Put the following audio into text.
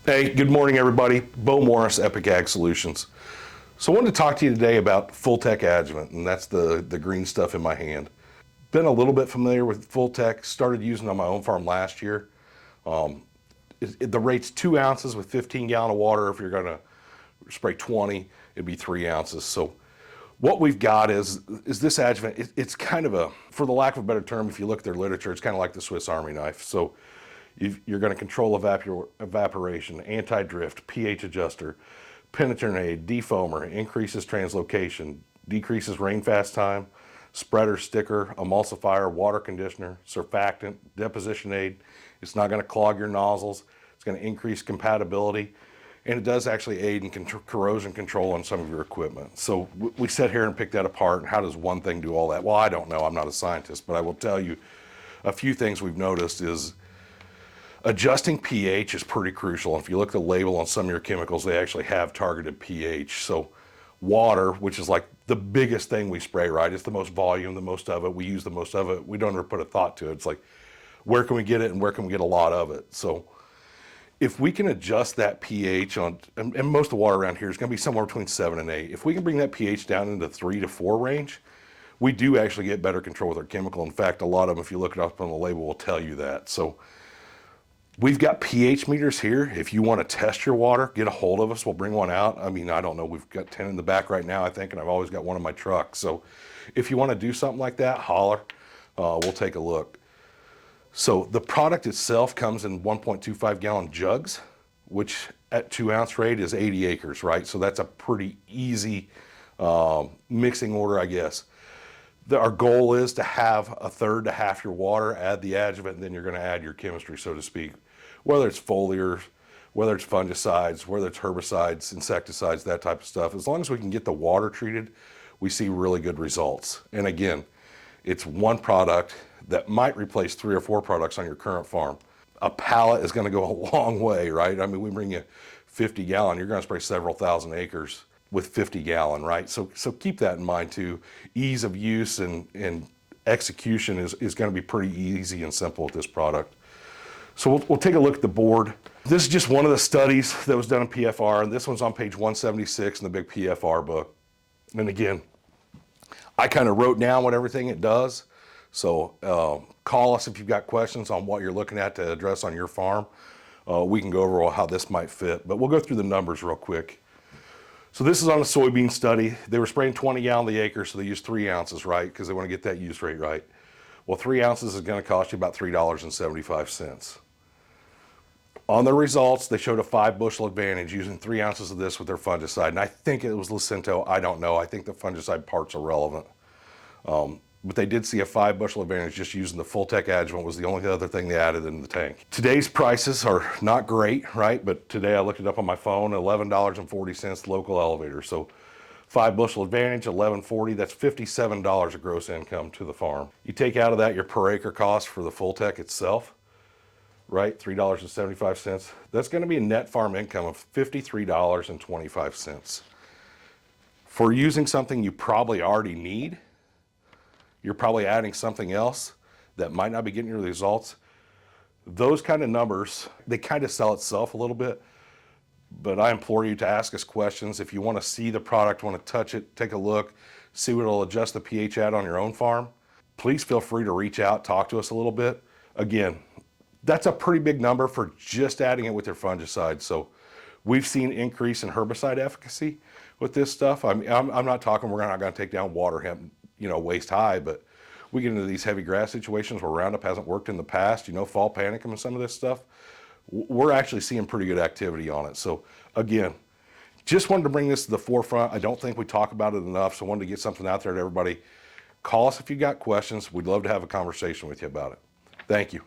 Hey, good morning, everybody. Bo Morris, Epic Ag Solutions. So I wanted to talk to you today about Full Tech Adjuvant, and that's the green stuff in my hand. Been a little bit familiar with Full Tech, started using it on my own farm last year. The rate's 2 ounces with 15 gallon of water. If you're gonna spray 20, it'd be 3 ounces. So what we've got is this adjuvant. It's kind of a, for the lack of a better term, if you look at their literature, it's kind of like the Swiss Army knife. So you're going to control evaporation, anti-drift, pH adjuster, penetrant aid, defoamer, increases translocation, decreases rain fast time, spreader, sticker, emulsifier, water conditioner, surfactant, deposition aid. It's not going to clog your nozzles. It's going to increase compatibility, and it does actually aid in corrosion control on some of your equipment. So we sit here and pick that apart, and how does one thing do all that? Well, I don't know. I'm not a scientist, but I will tell you a few things we've noticed is adjusting pH is pretty crucial. If you look at the label on some of your chemicals, they actually have targeted pH. So water, which is like the biggest thing we spray, right? It's the most volume, the most of it. We use the most of it. We don't ever put a thought to it. It's like, where can we get it and where can we get a lot of it? So if we can adjust that pH on, and most of the water around here is going to be somewhere between 7 and 8. If we can bring that pH down into 3 to 4 range, we do actually get better control with our chemical. In fact, a lot of them, if you look it up on the label, will tell you that. So we've got pH meters here. If you want to test your water, get a hold of us. We'll bring one out. I mean, I don't know. We've got 10 in the back right now, I think, and I've always got one in my truck. So if you want to do something like that, holler. We'll take a look. So the product itself comes in 1.25 gallon jugs, which at 2 ounce rate is 80 acres, right? So that's a pretty easy mixing order, I guess. Our goal is to have a third to half your water, add the adjuvant, and then you're going to add your chemistry, so to speak. Whether it's foliars, whether it's fungicides, whether it's herbicides, insecticides, that type of stuff. As long as we can get the water treated, we see really good results. And again, it's one product that might replace 3 or 4 products on your current farm. A pallet is going to go a long way, right? I mean, we bring you 50 gallon, you're going to spray several thousand acres with 50 gallon, right? So keep that in mind too. Ease of use and execution is going to be pretty easy and simple with this product. So we'll take a look at the board. This is just one of the studies that was done in PFR, and this one's on page 176 in the big PFR book. And again, I kind of wrote down what everything it does. So call us if you've got questions on what you're looking at to address on your farm. We can go over how this might fit, but we'll go through the numbers real quick. So this is on a soybean study. They were spraying 20 gallon the acre, so they used 3 ounces, right? Because they want to get that use rate right. Well, 3 ounces is going to cost you about $3.75. On the results, they showed a 5 bushel advantage using 3 ounces of this with their fungicide. And I think it was Lucento. I don't know. I think the fungicide part's irrelevant. But they did see a 5 bushel advantage just using the Full Tech Adjuvant was the only other thing they added in the tank. Today's prices are not great, right? But today I looked it up on my phone, $11.40 local elevator. So 5 bushel advantage, $11.40, that's $57 of gross income to the farm. You take out of that your per acre cost for the Full Tech itself, right? $3.75. That's going to be a net farm income of $53.25. For using something you probably already need, you're probably adding something else that might not be getting you the results. Those kind of numbers, they kind of sell itself a little bit, but I implore you to ask us questions. If you want to see the product, want to touch it, take a look, see what it'll adjust the pH at on your own farm, please feel free to reach out, talk to us a little bit. Again, that's a pretty big number for just adding it with your fungicide. So we've seen increase in herbicide efficacy with this stuff. I'm not talking we're not going to take down water hemp, waist high, but we get into these heavy grass situations where Roundup hasn't worked in the past, fall panicum and some of this stuff. We're actually seeing pretty good activity on it. So again, just wanted to bring this to the forefront. I don't think we talk about it enough, so I wanted to get something out there to everybody. Call us if you got questions. We'd love to have a conversation with you about it. Thank you.